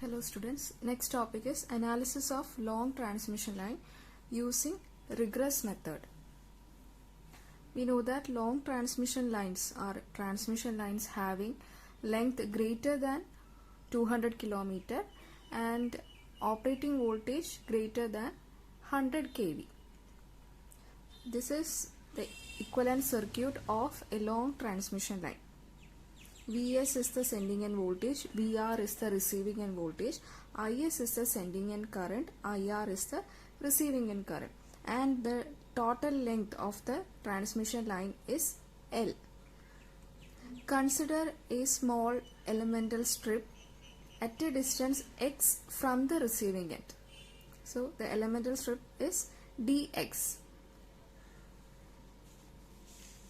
Hello students, next topic is analysis of long transmission line using regress method. We know that long transmission lines are transmission lines having length greater than 200 km and operating voltage greater than 100 kV. This is the equivalent circuit of a long transmission line. Vs is the sending end voltage, Vr is the receiving end voltage, Is is the sending end current, Ir is the receiving end current, and the total length of the transmission line is L. Consider a small elemental strip at a distance x from the receiving end. So the elemental strip is dx.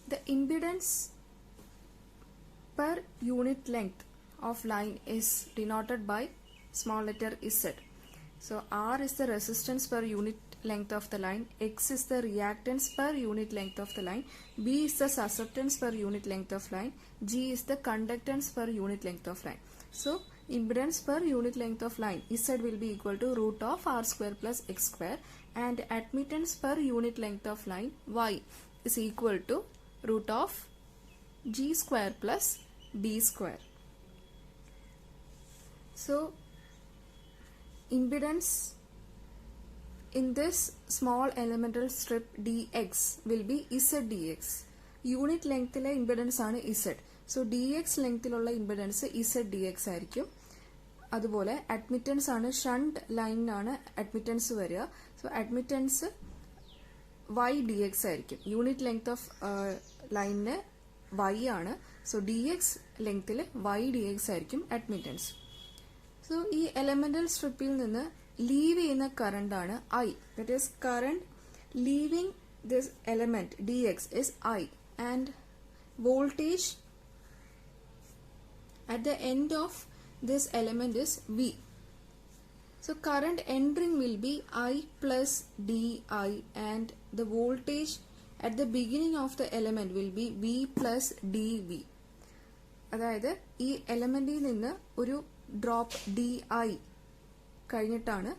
The impedance per unit length of line is denoted by small letter z. So R is the resistance per unit length of the line, X is the reactance per unit length of the line, B is the susceptance per unit length of line, G is the conductance per unit length of line. So impedance per unit length of line Z will be equal to root of R square plus X square, and admittance per unit length of line Y is equal to root of G square plus B square. So impedance in this small elemental strip dx will be Z dx. Unit length le impedance aanu Z. So dx length ilulla impedance Z dx ആയിരിക്കും. അതുപോലെ admittance ആണ് shunt line ആണ് admittance വരിക. So admittance y dx ആയിരിക്കും. Unit length of line y ആണ്. So dx length y dx ആയിരിക്കും admittance. So ഈ elemental stripൽ നിന്ന് leave ചെയ്യുന്ന current ആണ് I. That is current leaving this element dx is I, and voltage at the end of this element is V. So current entering will be I plus di, and the voltage at the beginning of the element will be V plus dV. അതായത് ഈ എലമെന്റിൽ നിന്ന് ഒരു drop D I കഴിഞ്ഞിട്ടാണ്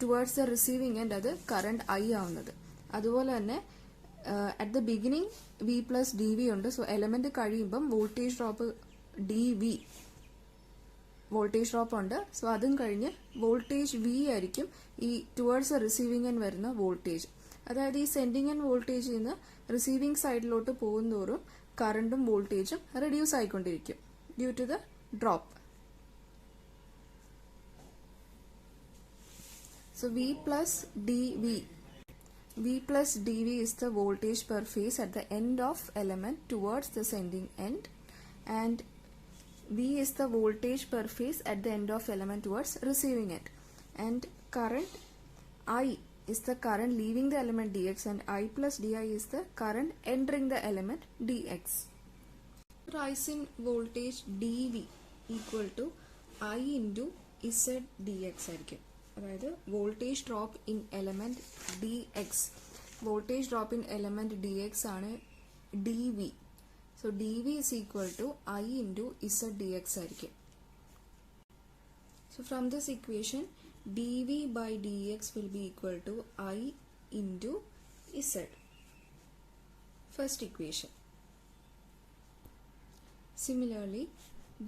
towards the receiving end അത് current I ആവുന്നത്. അതുപോലെ തന്നെ at the beginning V plus D V ഉണ്ട്. സോ എലമെന്റ് കഴിയുമ്പം voltage drop D V voltage drop ഉണ്ട്. സോ അതും കഴിഞ്ഞ് വോൾട്ടേജ് വി ആയിരിക്കും ഈ ടുവേർഡ്സ് ദ റിസീവിംഗ് എൻഡ് വരുന്ന വോൾട്ടേജ്. അതായത് ഈ സെൻഡിങ് എൻഡ് വോൾട്ടേജിൽ നിന്ന് റിസീവിംഗ് സൈഡിലോട്ട് പോകുന്തോറും കറണ്ടും വോൾട്ടേജും റെഡ്യൂസ് ആയിക്കൊണ്ടിരിക്കും due to the drop. So V plus dV is the voltage per phase at the end of element towards the sending end, and V is the voltage per phase at the end of element towards receiving end, and current I is the current leaving the element dx, and I plus di is the current entering the element dx. Rise in voltage dV equal to I into Z dx ആയിരിക്കും. അതായത് voltage drop in element d x, voltage drop in element d x ആണ് d v. So d v is equal to I into z d x ആയിരിക്കും. So from this equation d v by d x will be equal to I into z. First equation. Similarly,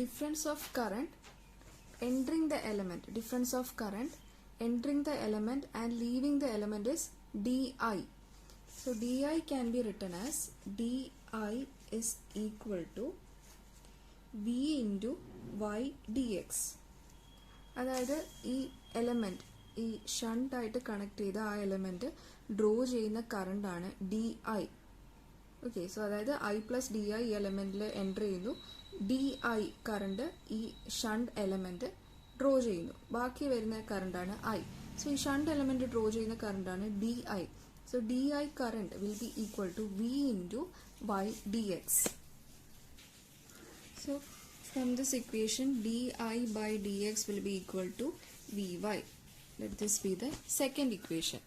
difference of current entering the element and leaving the element is di. So di can be written as di is equal to v into y dx. അതായത് ഈ element ഈ shunt ആയിട്ട് connect ചെയ്ത ആ element draw ചെയ്യുന്ന current ആണ് d I. Okay, so അതായത് I plus D I ഈ എലമെന്റിൽ എൻ്റർ ചെയ്യുന്നു, ഡി ഐ കറണ്ട് ഈ ഷണ്ട് എലമെന്റ് ഡ്രോ ചെയ്യുന്നു, ബാക്കി വരുന്ന കറണ്ടാണ് ഐ. സോ ഈ ഷണ്ട് എലമെന്റ് ഡ്രോ ചെയ്യുന്ന കറണ്ടാണ് d I. So d I current will be equal to v into y d x. So from this equation d I by d x will be equal to V Y. Let this be the second equation.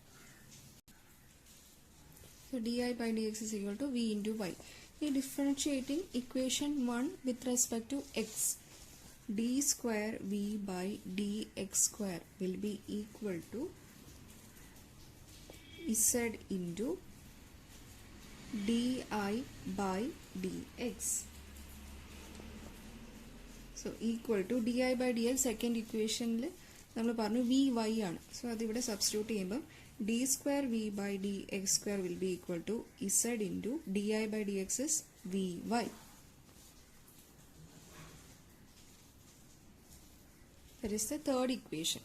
So di by dx is equal to v into y. ഈ differentiating equation 1 with respect to x, d square v by dx square will be equal to z into di by dx. So equal to di by dx second ഇക്വേഷനിൽ നമ്മൾ പറഞ്ഞു V Y ആണ്. So അതിവിടെ substitute ചെയ്യുമ്പം d square v by dx square will be equal to z into di by dx is vy. That is the third equation.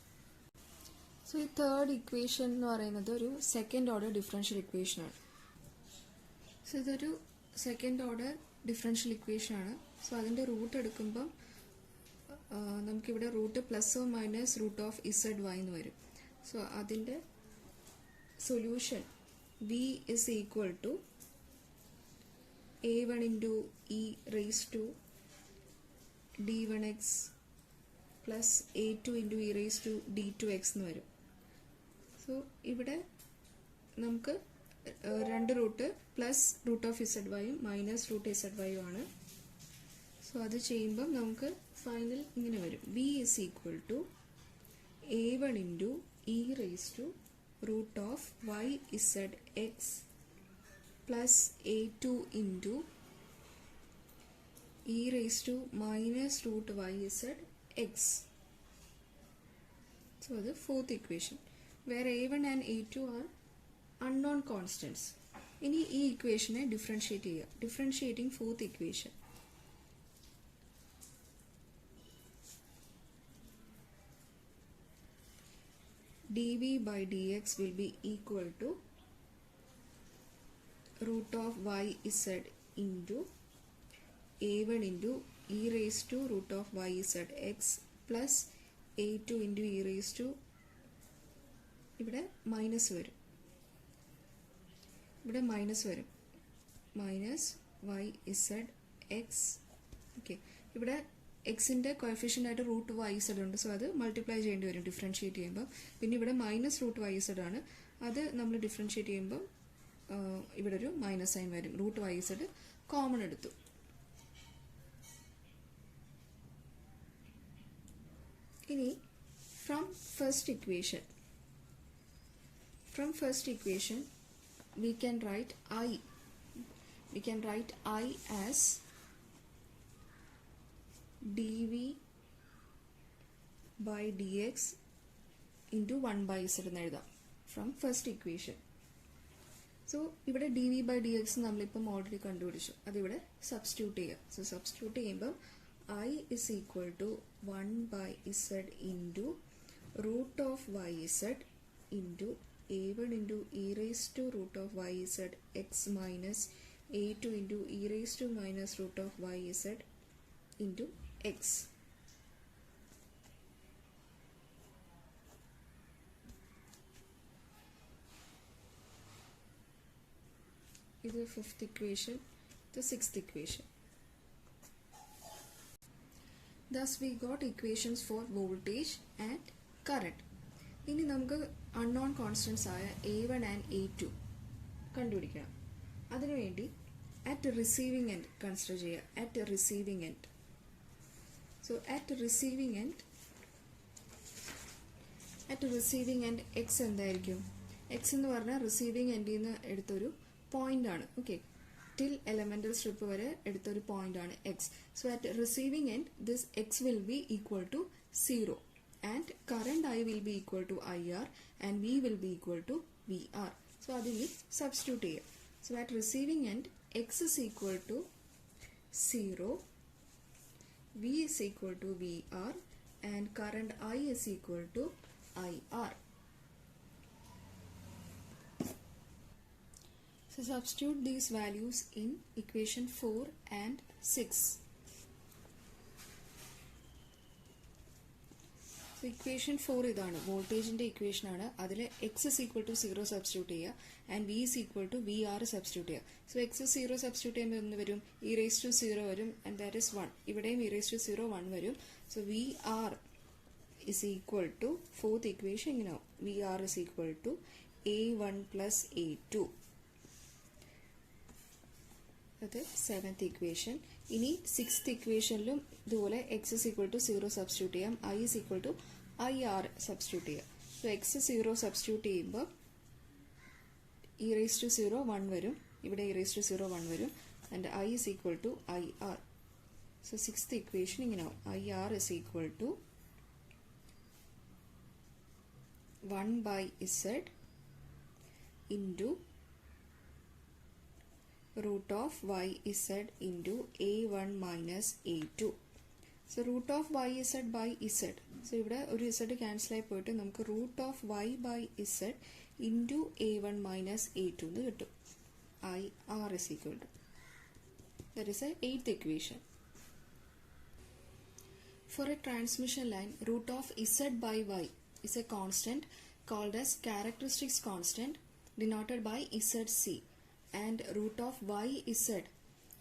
So ഈ third equation എന്ന് പറയുന്നത് ഒരു സെക്കൻഡ് ഓർഡർ ഡിഫറൻഷ്യൽ ഇക്വേഷൻ ആണ്. So ഇതൊരു second order differential equation ആണ്. So അതിൻ്റെ root എടുക്കുമ്പം നമുക്കിവിടെ root plus or minus root of Z Y എന്ന് വരും. സോ അതിൻ്റെ solution v is equal to a1 into e raised to d1x plus a2 into e raised to d2x എന്ന് വരും. So ഇവിടെ നമുക്ക് രണ്ട് root plus root of z വൈയും minus root z വൈയും ആണ്. സോ അത് ചെയ്യുമ്പം നമുക്ക് ഫൈനൽ ഇങ്ങനെ വരും v is equal to a1 into e raised to root of y z x plus a2 into e raised to minus root y z x. So the fourth equation where a1 and a2 are unknown constants. ഇനി ഈ ഇക്വേഷനെ differentiate ചെയ്യുക. Differentiating fourth equation dv by dx will be equal to root of y z into a1 into e raised to root of y z x plus a2 into e raised to ഇവിടെ minus വരും, ഇവിടെ minus വരും, minus Y Z X. Okay, ഇവിടെ എക്സിൻ്റെ coefficient ആയിട്ട് root Y Z ഉണ്ട്. So അത് multiply ചെയ്യേണ്ടി വരും ഡിഫറൻഷിയേറ്റ് ചെയ്യുമ്പോൾ. പിന്നെ ഇവിടെ മൈനസ് റൂട്ട് വൈ ഇസഡ് ആണ്, അത് നമ്മൾ ഡിഫറൻഷിയേറ്റ് ചെയ്യുമ്പോൾ ഇവിടെ ഒരു മൈനസ് സൈൻ വരും. റൂട്ട് വൈ ഇസഡ് കോമൺ എടുത്തു. ഇനി from first equation we can write I as dv by dx into 1 by z എന്ന് എഴുതാം ഫ്രം ഫസ്റ്റ് ഇക്വേഷൻ. സോ ഇവിടെ dv by dx നമ്മളിപ്പം ഓൾറെഡി കണ്ടുപിടിച്ചു, അതിവിടെ സബ്സ്റ്റിറ്റ്യൂട്ട് ചെയ്യുക. സോ സബ്സ്റ്റിറ്റ്യൂട്ട് ചെയ്യുമ്പം I is equal to 1 by z into root of yz into a1 into e raised to root of yz x minus a2 into e raised to minus root of yz into x. This is the fifth equation, the sixth equation. Thus we got equations for voltage and current. ഇനി നമുക്ക് unknown constants ആയ a1 and a2 കണ്ടുപിടിക്കണം. അതിനുവേണ്ടി at receiving end consider ചെയ്യുക. At receiving end, so at receiving end X എന്തായിരിക്കും? X എന്ന് പറഞ്ഞാൽ receiving എൻഡിൽ നിന്ന് എടുത്തൊരു പോയിന്റ് ആണ്. ഓക്കെ, ടിൽ എലമെന്റൽ സ്ട്രിപ്പ് വരെ എടുത്തൊരു പോയിന്റ് ആണ് X. So at receiving end this X will be equal to 0 and current I will be equal to IR and V will be equal to VR. So adini substitute here. So at receiving end X is equal to 0, V is equal to VR and current I is equal to IR. So substitute these values in equation 4 and 6. So equation 4 ഇതാണ്, വോൾട്ടേജിൻ്റെ equation ആണ്. അതിൽ x is equal to 0 substitute ചെയ്യുക and v is equal to V r substitute ചെയ്യുക. So x 0 substitute ചെയ്യുമ്പോൾ എന്ത് വരും? E raise to 0 വരും and that is 1. ഇവിടെയും ഇ റേസ് ടു 0 1 വരും. So V R is equal to fourth equation ഇങ്ങനെ ആവും. V R is equal to a1 plus a2. അത് 7th ഇക്വേഷൻ. ഇനി 6th ഇക്വേഷനിലും ഇതുപോലെ x is equal to 0 substitute ചെയ്യാം, i is equal to IR substitute ചെയ്യാം. So x 0 substitute ചെയ്യുമ്പോൾ e raised to 0 1 വരും, ഇവിടെ e raised to 0 1 വരും, and i is equal to IR. So 6th equation ഇങ്ങനെ ആവും, IR is equal to 1 by z into root of yz into a1 minus a2. So root of yz by z. So ഇവിടെ ഒരു z cancel ആയി പോയിട്ട് നമുക്ക് root of y by z into a1 minus a2 എന്ന് കിട്ടും. IR is equal to. That is the 8th equation. For a transmission line, root of z by y is a constant called as characteristics constant denoted by zc. And root of yz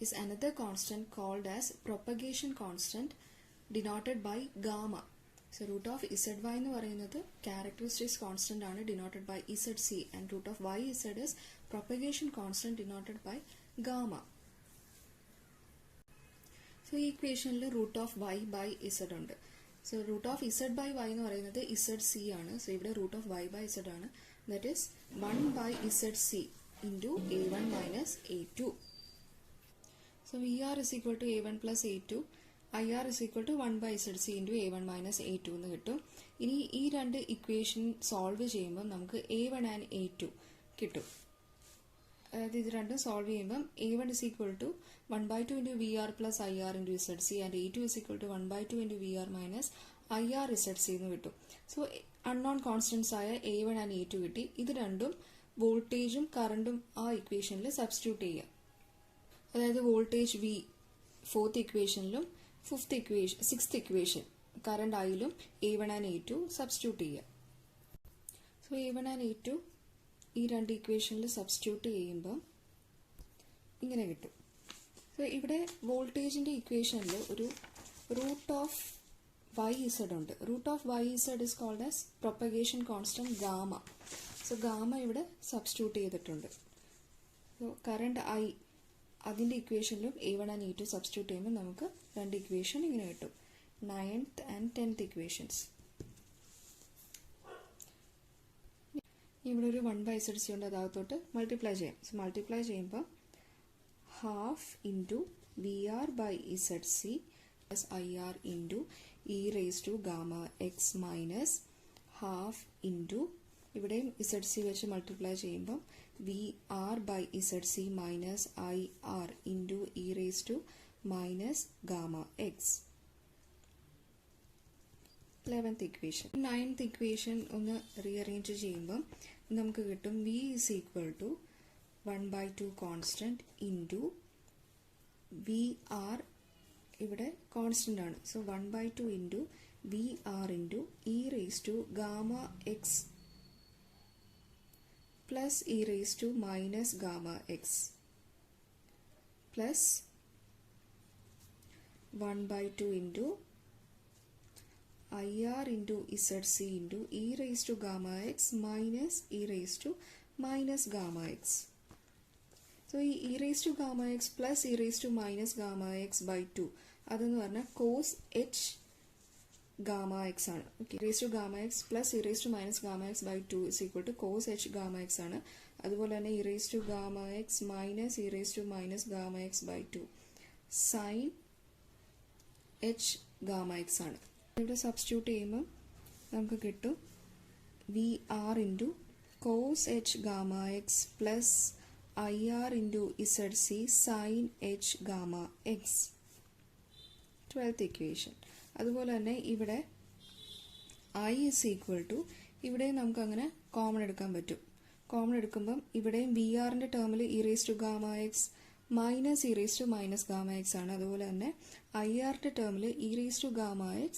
is another constant called as propagation constant denoted by gamma. So root of zy എന്ന് പറയുന്നത് characteristics constant ആണ് denoted by zc, and root of yz is propagation constant denoted by gamma. So ഈ equationൽ root of y by z ഉണ്ട്. So root of z by y എന്ന് പറയുന്നത് zc ആണ്. So ഇവിടെ root of y by z ആണ്. That is 1 by zc into a1 minus a2. So VR is equal to a1 plus a2, IR is equal to 1 by zc into a1 minus a2 എന്ന് കിട്ടും. ഇനി ഈ രണ്ട് equation solve ചെയ്യുമ്പോൾ നമുക്ക് a1 and a2 കിട്ടും. അതായത് ഇത് രണ്ടും സോൾവ് ചെയ്യുമ്പം a1 is equal to 1 by 2 into VR plus IR into zc, and a2 is equal to 1 by 2 into VR minus IR zc എന്ന് കിട്ടും. സോ അൺനോൺ കോൺസ്റ്റൻസ് ആയ a1 and a2 കിട്ടി. ഇത് രണ്ടും വോൾട്ടേജും കറണ്ടും ആ ഇക്വേഷനിൽ സബ്സ്റ്റിറ്റ്യൂട്ട് ചെയ്യുക. അതായത് വോൾട്ടേജ് V 4th ഇക്വേഷനിലും 6th ഇക്വേഷൻ കറണ്ട് ഐയിലും a1 and a2 സബ്സ്റ്റിറ്റ്യൂട്ട് ചെയ്യുക. സോ a1 and a2 ഈ രണ്ട് ഇക്വേഷനിൽ സബ്സ്റ്റിറ്റ്യൂട്ട് ചെയ്യുമ്പോൾ ഇങ്ങനെ കിട്ടും. സോ ഇവിടെ വോൾട്ടേജിൻ്റെ ഇക്വേഷനിൽ ഒരു റൂട്ട് ഓഫ് yz ഉണ്ട്. Root of yz is called as propagation constant gamma. So gamma ഇവിടെ സബ്സ്റ്റിറ്റ്യൂട്ട് ചെയ്തിട്ടുണ്ട്. സോ കറണ്ട് ഐ അതിൻ്റെ ഇക്വേഷനിലും a1 and a2 സബ്സ്റ്റിറ്റ്യൂട്ട് ചെയ്യുമ്പോൾ നമുക്ക് രണ്ട് ഇക്വേഷൻ ഇങ്ങനെ കിട്ടും. 9th and 10th equations. ഇവിടെ ഒരു 1 by zc ഉണ്ട്, അതകത്തോട്ട് മൾട്ടിപ്ലൈ ചെയ്യാം. സോ മൾട്ടിപ്ലൈ ചെയ്യുമ്പോൾ half into VR by zc plus IR into e raised to gamma x minus half into ഇവിടെയും zc വെച്ച് മൾട്ടിപ്ലൈ ചെയ്യുമ്പോൾ VR by zc minus IR into e raised to minus gamma x. 11th equation. 9th equation ഒന്ന് rearrange ചെയ്യുമ്പം നമുക്ക് കിട്ടും V is equal to 1 by 2 constant into VR ഇവിടെ constant ആണ്. So 1 by 2 into VR into e raised to gamma x plus e raised to minus gamma x plus 1 by 2 into IR into ZC into e raised to gamma x minus e raised to minus gamma x. So e raised to gamma x plus e raised to minus gamma x by 2 അതെന്ന് പറഞ്ഞാൽ cos h gamma x ആണ്. Okay, raised to gamma x plus e raised to minus gamma x by 2 is equal to cos h gamma x ആണ്. അതുപോലെ തന്നെ e raised to gamma x minus e raised to minus gamma x by 2 sin h gamma x ആണ്. ഇവിടെ substitute ചെയ്യുമ്പോൾ നമുക്ക് കിട്ടും VR into cos h gamma x plus IR into ZC sin h gamma x. 12th equation. അതുപോലെ തന്നെ ഇവിടെ I is equal to ഇവിടെ നമുക്ക് അങ്ങനെ കോമൺ എടുക്കാൻ പറ്റും. കോമൺ എടുക്കുമ്പം ഇവിടെയും VRൻ്റെ ടേമിൽ e raised to gamma x minus e raised to minus gamma x ആണ്. അതുപോലെ തന്നെ IRൻ്റെ ടേമിൽ e raised to gamma x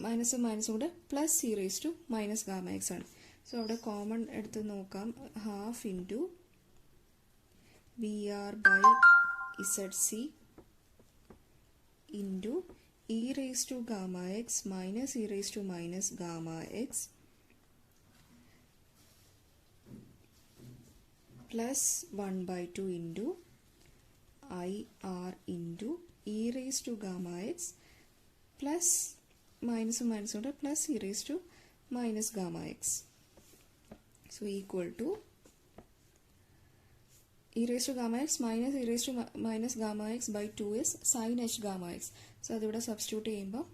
മൈനസും മൈനസും കൂടെ plus e raised to minus gamma x ആണ്. സോ അവിടെ കോമൺ എടുത്ത് നോക്കാം. Half into VR by ZC into e raised to gamma x minus e raised to minus gamma x plus 1 by 2 into IR into e raised to gamma x plus minus minus plus e raised to minus gamma x. So equal to e raised to gamma x minus e raised to minus gamma x by 2 is sin h gamma x. So അതിവിടെ substitute ചെയ്യുമ്പോൾ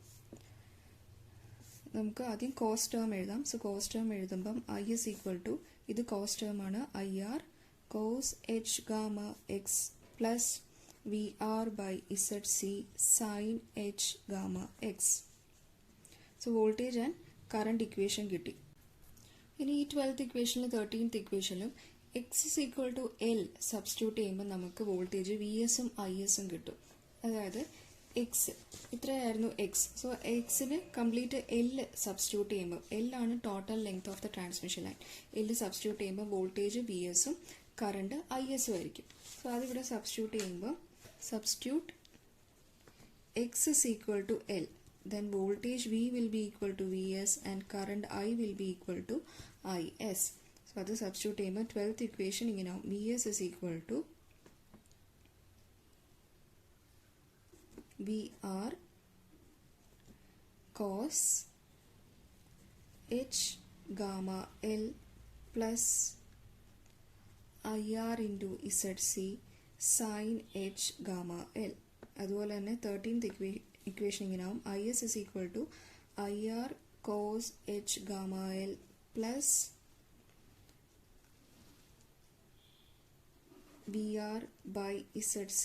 നമുക്ക് ആദ്യം cos term എഴുതാം. So cos term എഴുതുമ്പം I is equal to, ഇത് cos term ആണ്, I r cos h gamma x plus v r by z C sine h gamma x. So voltage and current equation കിട്ടി. ഇനി ഈ 12th ഇക്വേഷനിലും 13th ഇക്വേഷനിലും x is equal to l substitute ചെയ്യുമ്പോൾ നമുക്ക് voltage v എസും I എസും കിട്ടും. അതായത് എക്സ് ഇത്രയായിരുന്നു എക്സ്. സോ എക്സിന് കംപ്ലീറ്റ് എല് സബ്സ്റ്റിറ്റ്യൂട്ട് ചെയ്യുമ്പോൾ, എല്ലാണ് total length of the transmission line, l substitute ചെയ്യുമ്പോൾ വോൾട്ടേജ് വി എസും കറണ്ട് ഐ എസും ആയിരിക്കും. സോ അതിവിടെ സബ്സ്റ്റിറ്റ്യൂട്ട് ചെയ്യുമ്പോൾ substitute x is equal to l, then voltage V will be equal to Vs and current I will be equal to Is. So അത് substitute ചെയ്യുമ്പോൾ 12th equation ഇങ്ങനെ ആവും, Vs is equal to VR cos H gamma L plus IR into ZC sin H gamma L. അതുപോലെ തന്നെ 13th equation ഇങ്ങനെ ആവും, IS is equal to IR cos H gamma L plus VR by ZC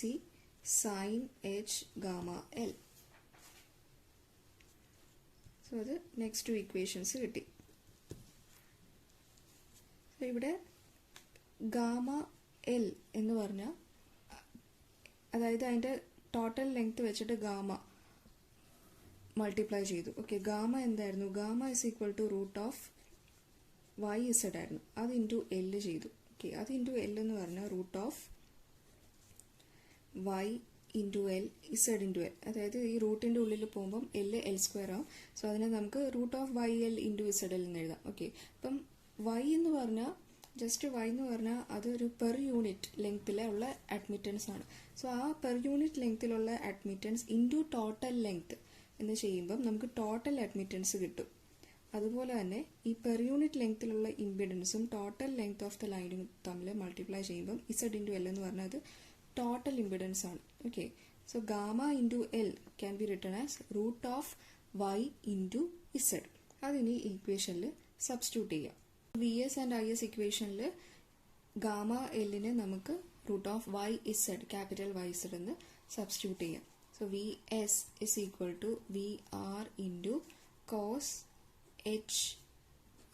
sin H gamma L. So അത് next 2 equations കിട്ടി. So ഇവിടെ gamma L എന്ന് പറഞ്ഞാൽ, അതായത് അതിൻ്റെ ടോട്ടൽ ലെങ്ത് വെച്ചിട്ട് ഗാമ മൾട്ടിപ്ലൈ ചെയ്തു. ഓക്കെ, ഗാമ എന്തായിരുന്നു? Gamma is equal to root of Y Z ആയിരുന്നു. അത് ഇൻറ്റു എല് ചെയ്തു. ഓക്കെ, അത് ഇൻറ്റു എൽ എന്ന് പറഞ്ഞാൽ root of Y into L Z into L. അതായത് ഈ റൂട്ടിൻ്റെ ഉള്ളിൽ പോകുമ്പം എല് എൽ സ്ക്വയർ ആവും. സോ അതിനെ നമുക്ക് root of Y L into Z L എന്ന് എഴുതാം. ഓക്കെ, അപ്പം വൈ എന്ന് പറഞ്ഞാൽ, ജസ്റ്റ് വൈ എന്ന് പറഞ്ഞാൽ അതൊരു പെർ യൂണിറ്റ് ലെങ്ത്തിലുള്ള അഡ്മിറ്റൻസ് ആണ്. സോ ആ പെർ യൂണിറ്റ് ലെങ്ത്തിലുള്ള അഡ്മിറ്റൻസ് ഇൻറ്റു ടോട്ടൽ ലെങ്ത്ത് എന്ന് ചെയ്യുമ്പം നമുക്ക് ടോട്ടൽ അഡ്മിറ്റൻസ് കിട്ടും. അതുപോലെ തന്നെ ഈ പെർ യൂണിറ്റ് ലെങ്ത്തിലുള്ള ഇമ്പിഡൻസും ടോട്ടൽ ലെങ്ത് ഓഫ് ദ ലൈനും തമ്മിൽ മൾട്ടിപ്ലൈ ചെയ്യുമ്പം ഇസഡ് ഇൻറ്റു എൽ എന്ന് പറഞ്ഞാൽ അത് ടോട്ടൽ ഇമ്പിഡൻസ് ആണ്. Okay, so gamma into L can be written as root of Y into Z. അതിനി ഇക്വേഷനിൽ സബ്സ്റ്റിറ്റ്യൂട്ട് ചെയ്യാം. V S and I S ഇക്വേഷനിൽ ഗാമ എല്ലിനെ നമുക്ക് root of Y Z, capital Y Z എന്ന് സബ്സ്റ്റിറ്റ്യൂട്ട് ചെയ്യാം. So V S is equal to V R into cos H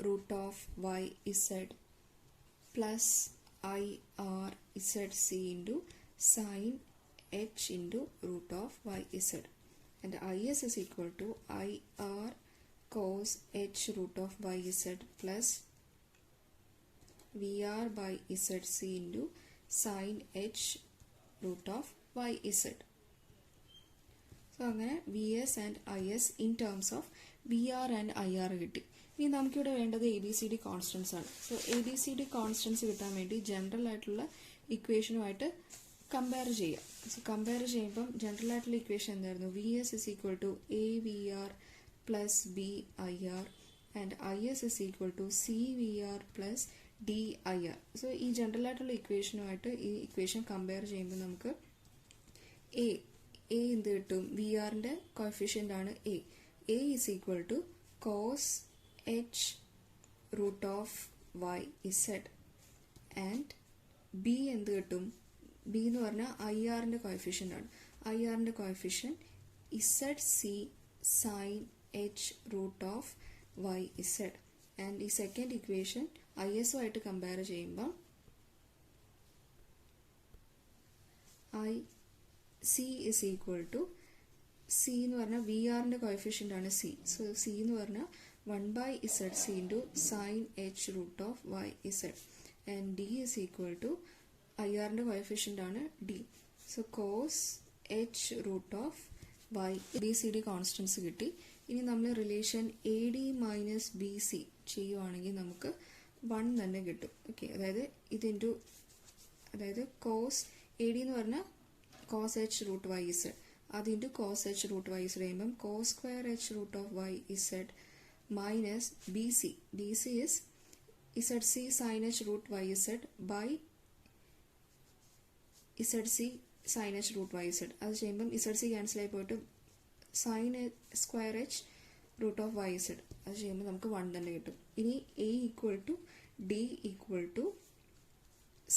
root of Y Z plus I R Z C into sin h into root of yz, and is is equal to ir cos h root of yz plus vr by zc into sin h root of yz. So അങ്ങനെ vs and is in terms of vr and ir കിട്ടി. ഇനി നമുക്കിവിടെ വേണ്ടത് ABCD constants ആണ്. So ABCD constants കിട്ടാൻ വേണ്ടി general ആയിട്ടുള്ള ഇക്വേഷനുമായിട്ട് കമ്പയർ ചെയ്യാം. സോ കമ്പയർ ചെയ്യുമ്പം ജനറൽ ആയിട്ടുള്ള ഇക്വേഷൻ എന്തായിരുന്നു? V S is equal to A V R plus B I R and I S is equal to C V R plus D I R. So ഈ general ആയിട്ടുള്ള ഇക്വേഷനുമായിട്ട് ഈ equation compare ചെയ്യുമ്പോൾ നമുക്ക് A എന്ത് കിട്ടും? V ആറിൻ്റെ coefficient ആണ് A. A is equal to cos H root of Y Z and B എന്ത് കിട്ടും? ബി എന്ന് പറഞ്ഞാൽ ഐ ആറിൻ്റെ കോഎഫിഷ്യൻ്റ് ആണ്. ഐ ആറിൻ്റെ coefficient Z C sine H root of Y Z. And ഈ സെക്കൻഡ് ഇക്വേഷൻ ഐ എസ് ആയിട്ട് compare ചെയ്യുമ്പോൾ I C is equal to, C എന്ന് പറഞ്ഞാൽ വി ആറിൻ്റെ കോഎഫിഷ്യൻ്റ് ആണ് സി. സോ സി എന്ന് പറഞ്ഞാൽ 1/ZC into sin h root of yz, and d is equal to IR ന്റെ കോഎഫിഷ്യൻ്റ് ആണ് d. So cos h root of y. ABCD constants കിട്ടി. ഇനി നമ്മൾ റിലേഷൻ AD മൈനസ് BC ചെയ്യുവാണെങ്കിൽ നമുക്ക് 1 തന്നെ കിട്ടും. ഓക്കെ, അതായത് കോസ് AD എന്ന് പറഞ്ഞാൽ cos H root Y z. അത് into cos H root Y z ചെയ്യുമ്പം cos square h root of Y z minus b c. B c is z C sine H root Y z by z C sine H root Y z. അത് ചെയ്യുമ്പം z c cancel ആയി പോയിട്ട് sine square h root of Y z. അത് ചെയ്യുമ്പോൾ നമുക്ക് 1 തന്നെ കിട്ടും. ഇനി a equal to D equal to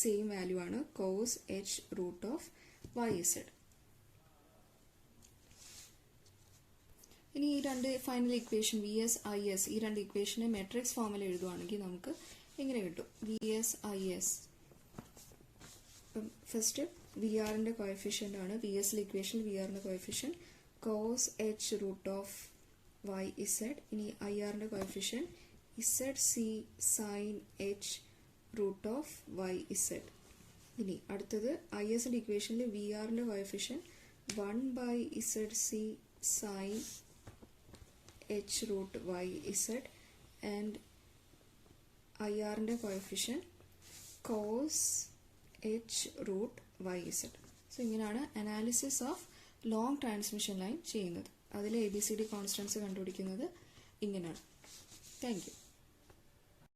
same value ആണ് cos H root of Y Z. ഇനി ഈ രണ്ട് final equation V S I S, ഈ രണ്ട് ഇക്വേഷനെ മെട്രിക്സ് ഫോമിൽ എഴുതുവാണെങ്കിൽ നമുക്ക് എങ്ങനെ കിട്ടും? V S I S. ഇപ്പം ഫസ്റ്റ് വി ആറിൻ്റെ കോഎഫിഷ്യൻ്റ് ആണ്. വി എസ് ഇക്വേഷൻ വി ആറിൻ്റെ coefficient cos H root of Y Z. ഇനി ഐ ആറിൻ്റെ coefficient Z C sine H root of Y Z. ഇനി അടുത്തത് ഐ എസിൻ്റെ ഇക്വേഷനിൽ വി ആറിൻ്റെ coefficient 1 by z C sine H root Y Z and I ആറിൻ്റെ coefficient cos H root Y z. So ഇങ്ങനെയാണ് analysis of long transmission line ചെയ്യുന്നത്. അതിൽ ABCD constants കണ്ടുപിടിക്കുന്നത് ഇങ്ങനെയാണ്. Thank U.